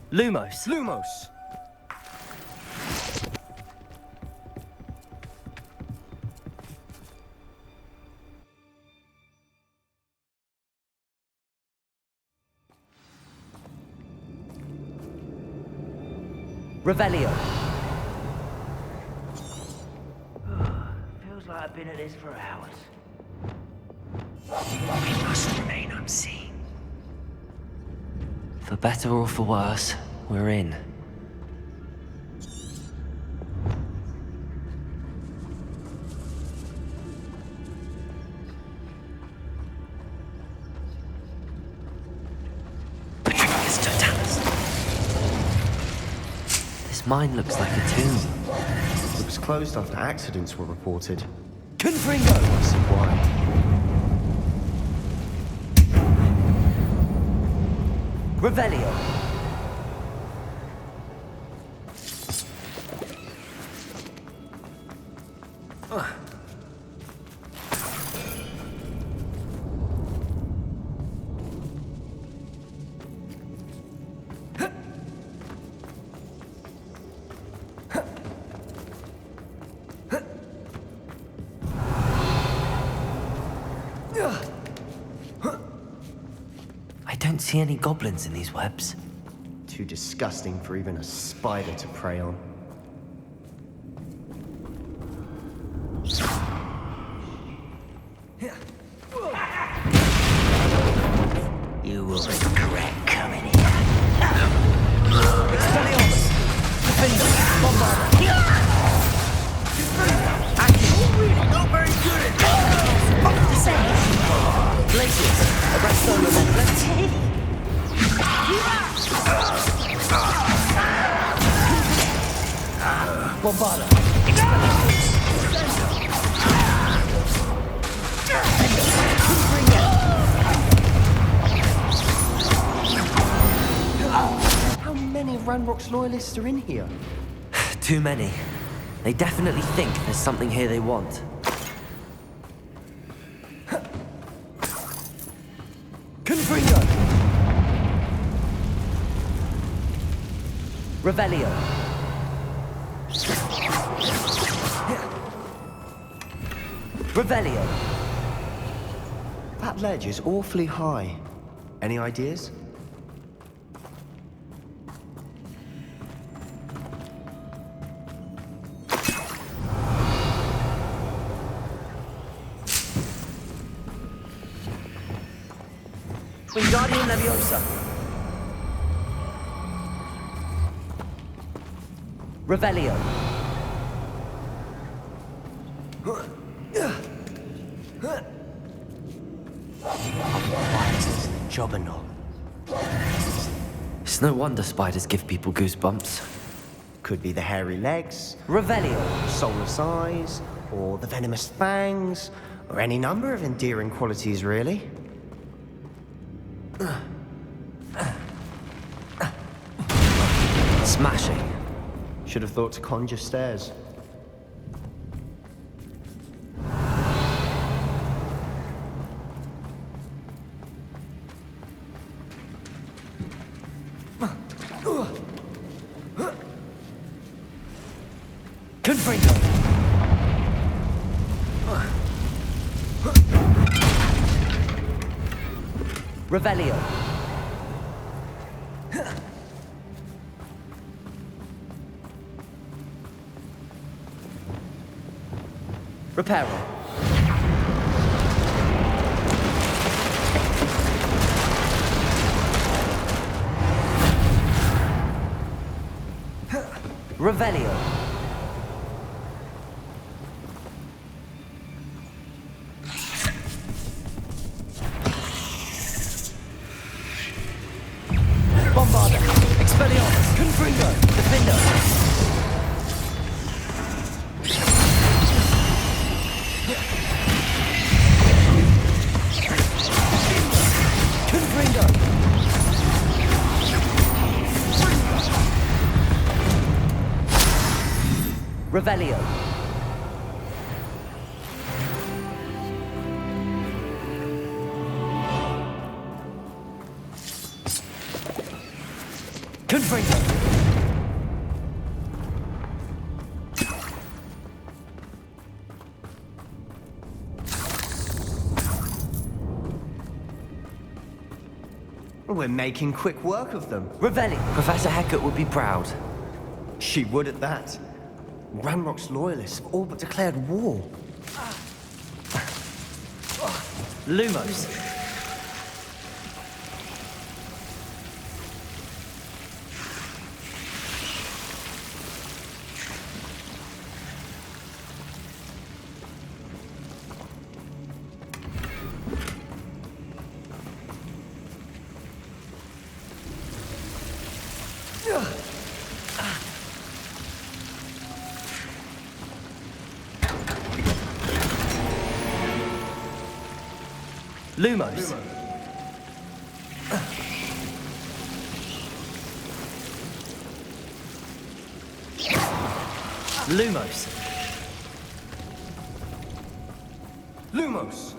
Lumos. Lumos! Revelio. Feels like I've been at this for hours. We must remain unseen. For better or for worse, we're in. This mine looks like a tomb. It was closed after accidents were reported. Confringo! I see why. Revelio. I don't see any goblins in these webs. Too disgusting for even a spider to prey on. You will regret coming here. Expelliarmus! Defender! Bombard! Not very good at this. Glacius! Abraxo Momentum! Bombarda! How many of Ranrock's loyalists are in here? Too many. They definitely think there's something here they want. Confringo! Revelio. Revelio. That ledge is awfully high. Any ideas? Wingardium Leviosa. Revelio. Jobberknoll. It's no wonder spiders give people goosebumps. Could be the hairy legs, Revelio. soulless eyes, or the venomous fangs, or any number of endearing qualities, really. Smashing. Should have thought to conjure stairs. Confringo. Revelio. Reparo. Revelio. Bombarda. Expelliarmus. Confringo. Defender. Confringo. Revelio. we're making quick work of them. Revelli. Professor Hecat would be proud. She would at that. Ranrock's loyalists have all but declared war. Lumos. Lumos. Lumos. Lumos!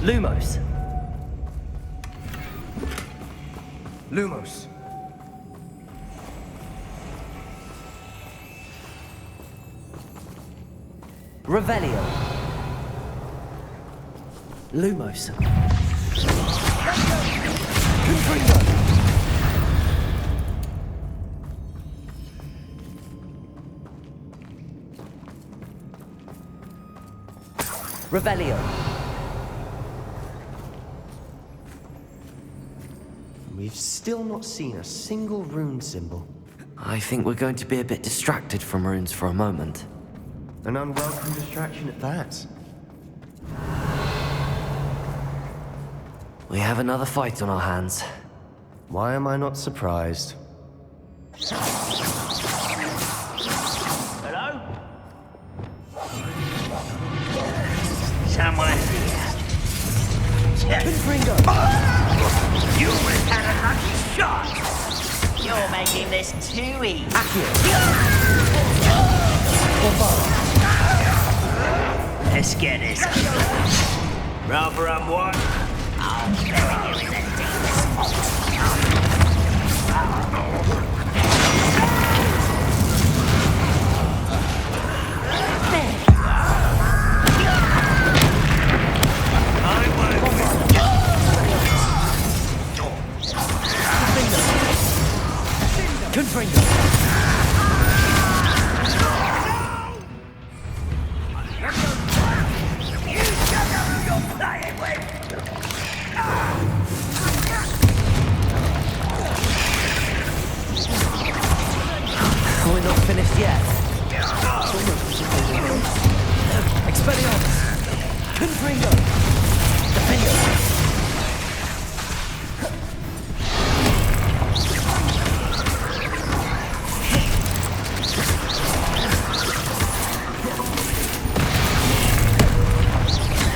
Lumos. Lumos. Revelio. Lumos. Confringo. Revelio. We've still not seen a single rune symbol. I think we're going to be a bit distracted from runes for a moment. An unwelcome distraction at that. We have another fight on our hands. Why am I not surprised? Hello? Someone here. Confringo. You will have a lucky shot. You're making this too easy. Let's get this. Rather on one. I'll bury you in the deepest Confringo. We're not finished yet. Expelliarmus. Confringo. Defendo.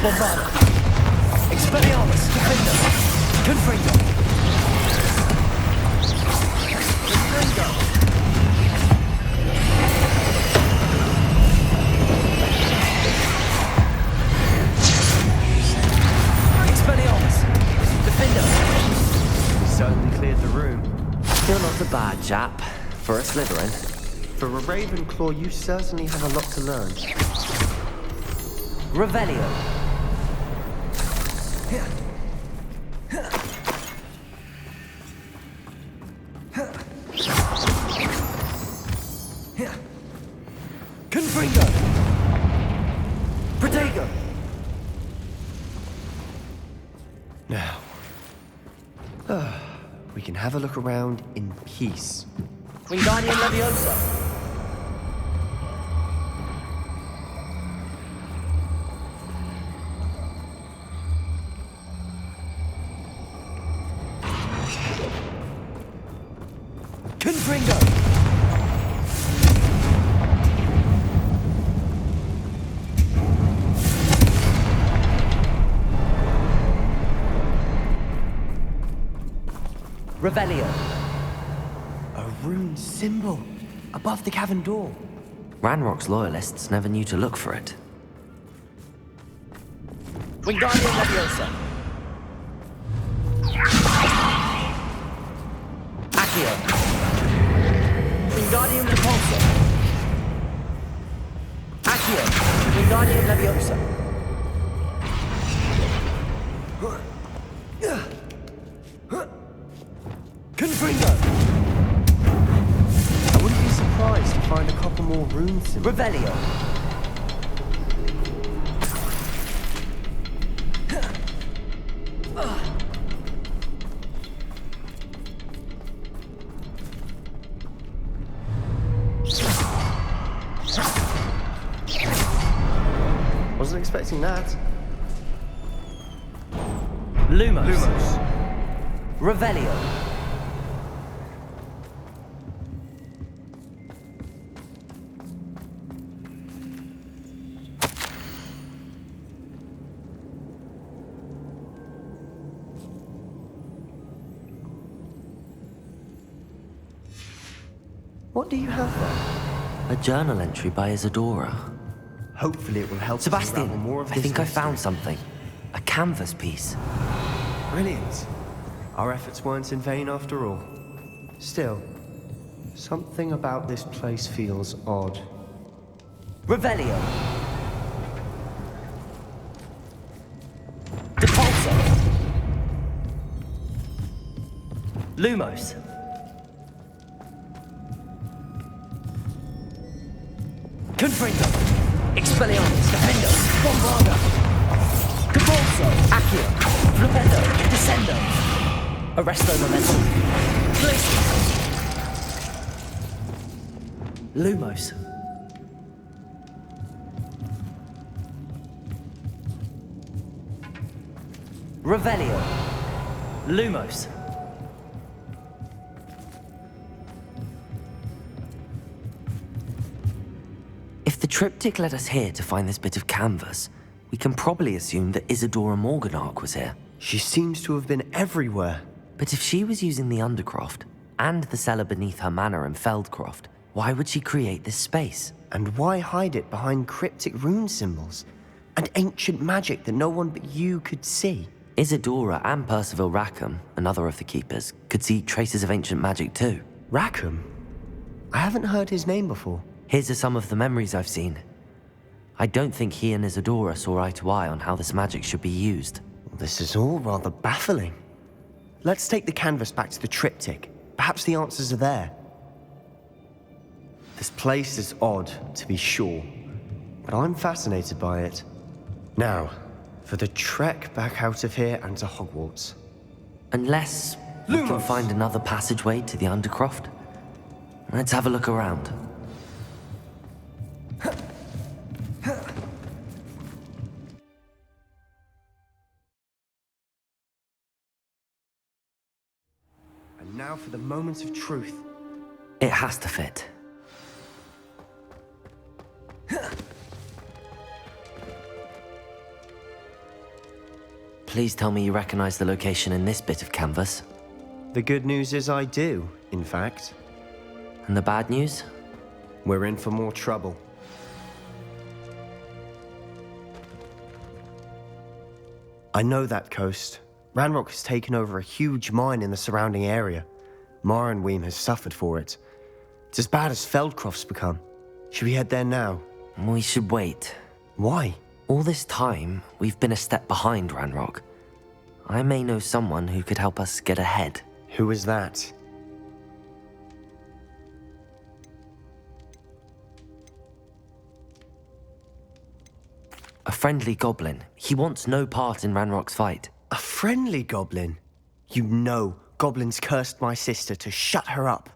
Bombarda. Expelliarmus. Defendo. Confringo. Confringo. Expelliarmus. Defendo. Certainly cleared the room. Still not a bad chap for a Slytherin. For a Ravenclaw, you certainly have a lot to learn. Revelio. Confringo. Protego. Now, we can have a look around in peace. Wingardium Leviosa. Confringo. Revelio. A rune symbol above the cavern door. Ranrock's loyalists never knew to look for it. Wingardium Leviosa. Accio. Wingardium Repulsor. Accio. Wingardium Leviosa. Confringo! I wouldn't be surprised to find a couple more rune symbols. Revelio! Wasn't expecting that. Lumos. Revelio. What do you have there? A journal entry by Isadora. Hopefully it will help us unravel Sebastian, more of I this think I mystery. found something. A canvas piece. Brilliant. Our efforts weren't in vain after all. Still, something about this place feels odd. Revelio. Depulso. Lumos. Confringo. Expelliarmus. Defendo. Bombarda. Depulso. Accio. Flipendo. Descendo. Arresto Momentum. Glacius. Lumos. Revelio. Lumos. If the triptych led us here to find this bit of canvas, we can probably assume that Isadora Morganark was here. She seems to have been everywhere. But if she was using the Undercroft and the cellar beneath her manor in Feldcroft, why would she create this space? And why hide it behind cryptic rune symbols? And ancient magic that no one but you could see? Isadora and Percival Rackham, another of the Keepers, could see traces of ancient magic too. Rackham? I haven't heard his name before. Here's some of the memories I've seen. I don't think he and Isadora saw eye to eye on how this magic should be used. This is all rather baffling. Let's take the canvas back to the triptych. Perhaps the answers are there. This place is odd, to be sure, but I'm fascinated by it. Now, for the trek back out of here and to Hogwarts. Unless we can find another passageway to the Undercroft. Let's have a look around. And now for the moment of truth. It has to fit. Please tell me you recognize the location in this bit of canvas. The good news is I do, in fact. And the bad news? We're in for more trouble. I know that coast. Ranrock has taken over a huge mine in the surrounding area. Morinweem has suffered for it. It's as bad as Feldcroft's become. Should we head there now? We should wait. Why? All this time, we've been a step behind Ranrock. I may know someone who could help us get ahead. Who is that? A friendly goblin. He wants no part in Ranrock's fight. A friendly goblin? You know goblins cursed my sister to shut her up.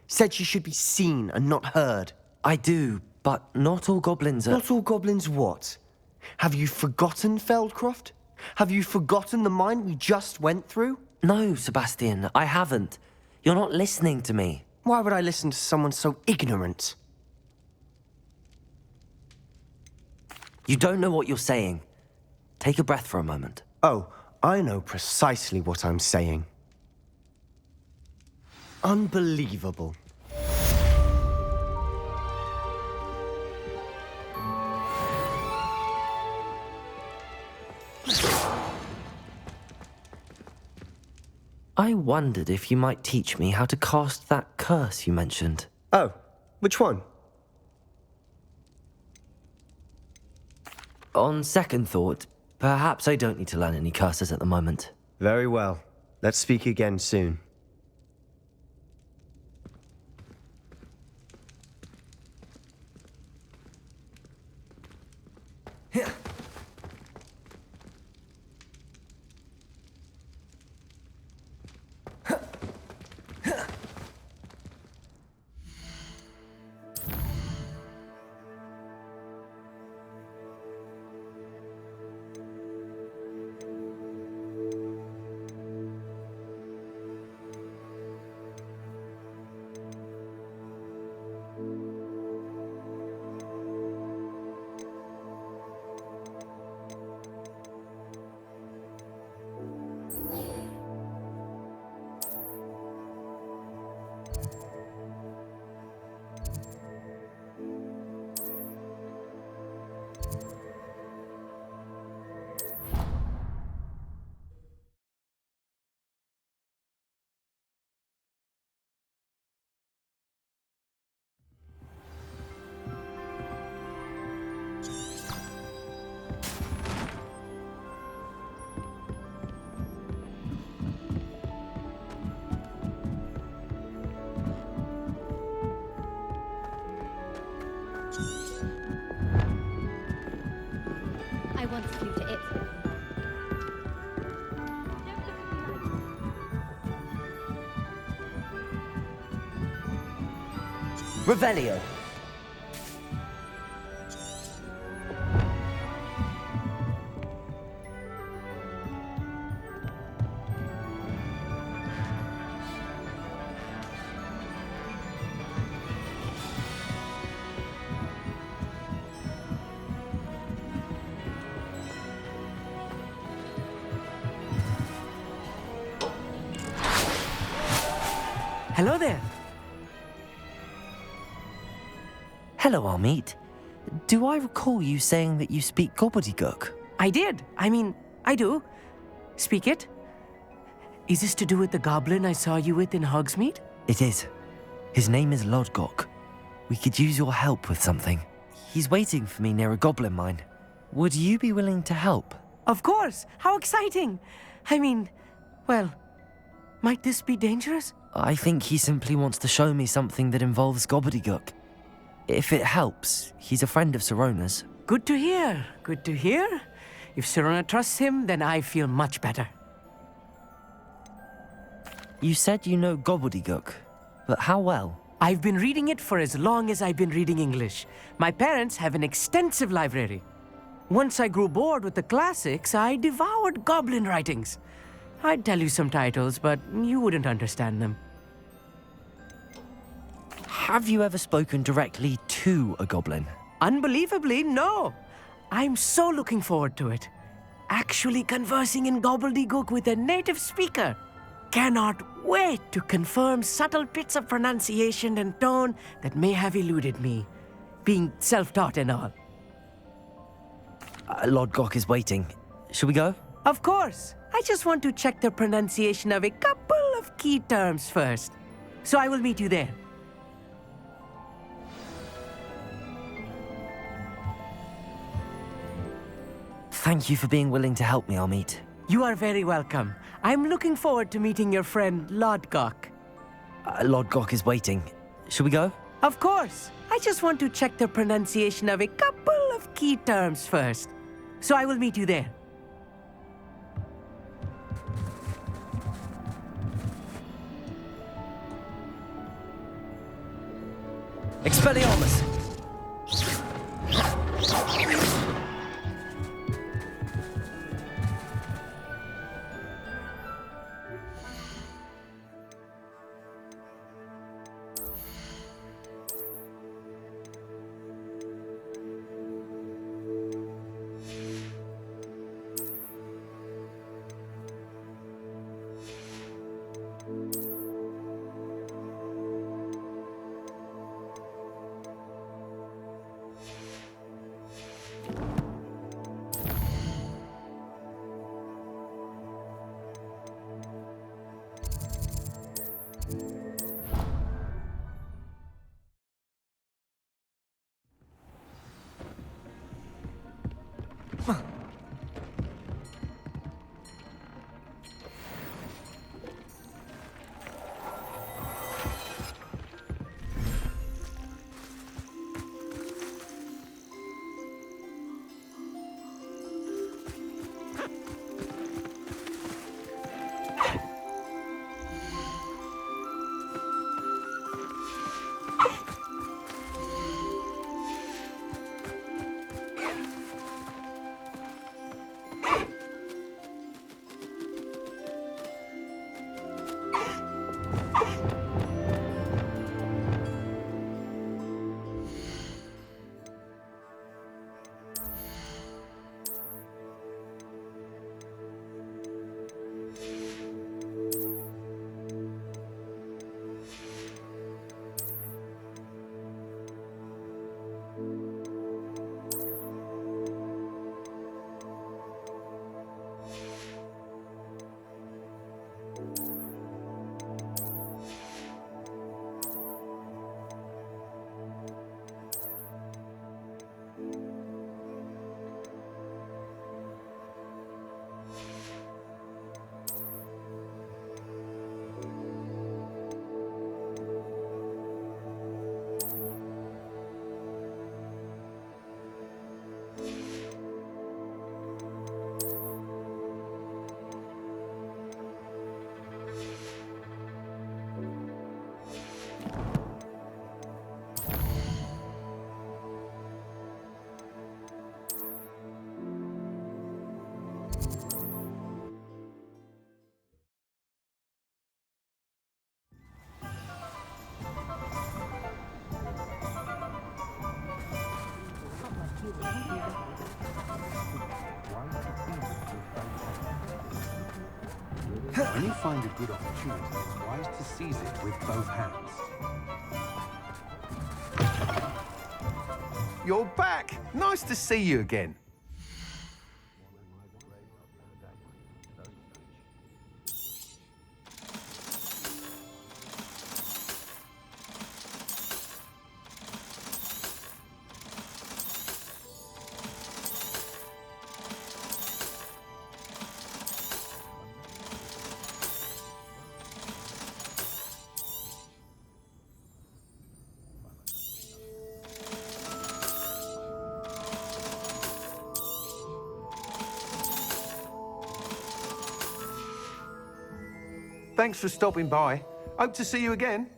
Said she should be seen and not heard. I do, but not all goblins are... Not all goblins what? Have you forgotten Feldcroft? Have you forgotten the mine we just went through? No, Sebastian, I haven't. You're not listening to me. Why would I listen to someone so ignorant? You don't know what you're saying. Take a breath for a moment. Oh, I know precisely what I'm saying. Unbelievable. I wondered if you might teach me how to cast that curse you mentioned. Oh, which one? On second thought, perhaps I don't need to learn any curses at the moment. Very well. Let's speak again soon. Revelio. Hello there. Hello, Armit. Do I recall you saying that you speak gobbledygook? I did. I do. Speak it. Is this to do with the goblin I saw you with in Hogsmeade? It is. His name is Lodgok. We could use your help with something. He's waiting for me near a goblin mine. Would you be willing to help? Of course. How exciting. Well, might this be dangerous? I think he simply wants to show me something that involves gobbledygook. If it helps, he's a friend of Sirona's. Good to hear. Good to hear. If Sirona trusts him, then I feel much better. You said you know gobbledygook, but how well? I've been reading it for as long as I've been reading English. My parents have an extensive library. Once I grew bored with the classics, I devoured goblin writings. I'd tell you some titles, but you wouldn't understand them. Have you ever spoken directly to a goblin? Unbelievably, no. I'm so looking forward to it. Actually conversing in gobbledygook with a native speaker. Cannot wait to confirm subtle bits of pronunciation and tone that may have eluded me, being self-taught and all. Lodgok is waiting. Shall we go? Of course. I just want to check the pronunciation of a couple of key terms first. So I will meet you there. Thank you for being willing to help me, Armit. You are very welcome. I'm looking forward to meeting your friend Lodgok. Lodgok is waiting. Shall we go? Of course. I just want to check the pronunciation of a couple of key terms first. So I will meet you there. Expelliarmus! you find a good opportunity, it's wise to seize it with both hands. You're back! Nice to see you again. Thanks for stopping by. Hope to see you again.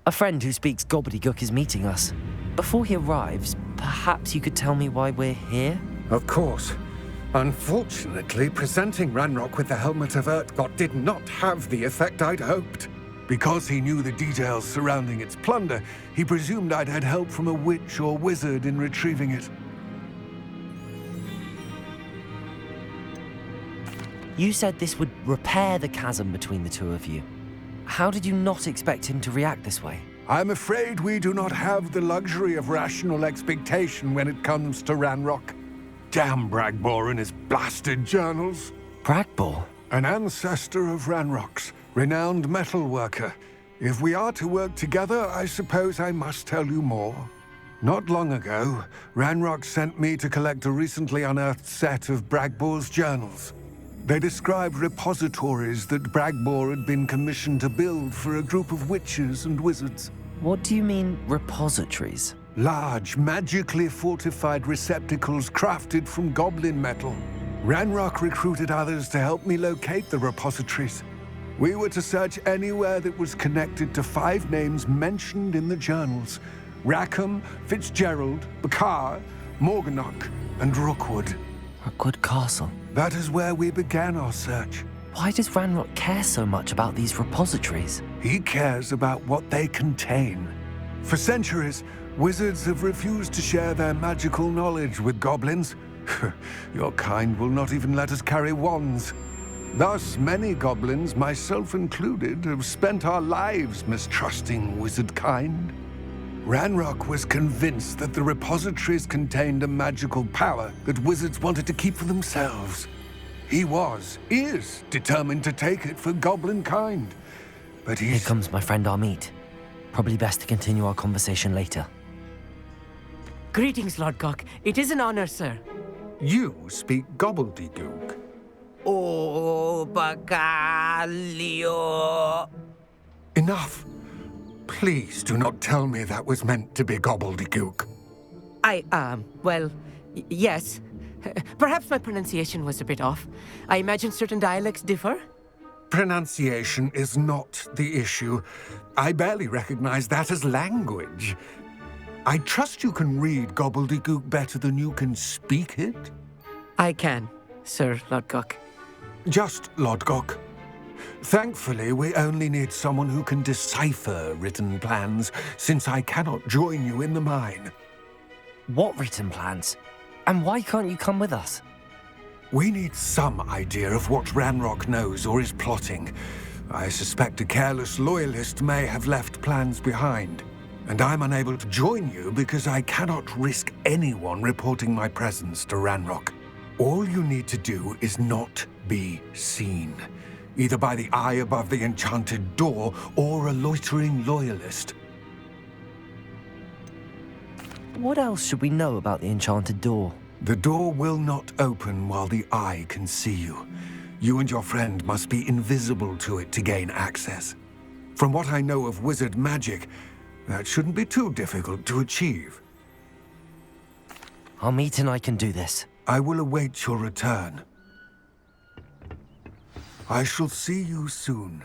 A friend who speaks gobbledygook is meeting us. Before he arrives, perhaps you could tell me why we're here? Of course. Unfortunately, presenting Ranrock with the Helmet of Urtkot did not have the effect I'd hoped. Because he knew the details surrounding its plunder, he presumed I'd had help from a witch or wizard in retrieving it. You said this would repair the chasm between the two of you. How did you not expect him to react this way? I'm afraid we do not have the luxury of rational expectation when it comes to Ranrock. Damn Bragbor and his blasted journals. Bragbor? An ancestor of Ranrock's, renowned metal worker. If we are to work together, I suppose I must tell you more. Not long ago, Ranrock sent me to collect a recently unearthed set of Bragbor's journals. They described repositories that Bragbor had been commissioned to build for a group of witches and wizards. What do you mean, repositories? Large, magically fortified receptacles crafted from goblin metal. Ranrock recruited others to help me locate the repositories. We were to search anywhere that was connected to 5 names mentioned in the journals: Rackham, Fitzgerald, Bakar, Morganach, and Rookwood. Rookwood Castle. That is where we began our search. Why does Ranrock care so much about these repositories? He cares about what they contain. For centuries, wizards have refused to share their magical knowledge with goblins. Your kind will not even let us carry wands. Thus, many goblins, myself included, have spent our lives mistrusting wizard kind. Ranrock was convinced that the repositories contained a magical power that wizards wanted to keep for themselves. He is determined to take it for goblin kind. But Here comes my friend Amit. Probably best to continue our conversation later. Greetings, Lord Gok. It is an honor, sir. You speak gobbledygook. Oh, Bacalio. Enough. Please do not tell me that was meant to be gobbledygook. Well, yes. Perhaps my pronunciation was a bit off. I imagine certain dialects differ. Pronunciation is not the issue. I barely recognize that as language. I trust you can read gobbledygook better than you can speak it? I can, Sir Lord Gok. Just Lodgok. Thankfully, we only need someone who can decipher written plans, since I cannot join you in the mine. What written plans? And why can't you come with us? We need some idea of what Ranrock knows or is plotting. I suspect a careless loyalist may have left plans behind. And I'm unable to join you because I cannot risk anyone reporting my presence to Ranrock. All you need to do is not be seen, either by the eye above the enchanted door or a loitering loyalist. What else should we know about the enchanted door? The door will not open while the eye can see you. You and your friend must be invisible to it to gain access. From what I know of wizard magic, that shouldn't be too difficult to achieve. Amit and I can do this. I will await your return. I shall see you soon.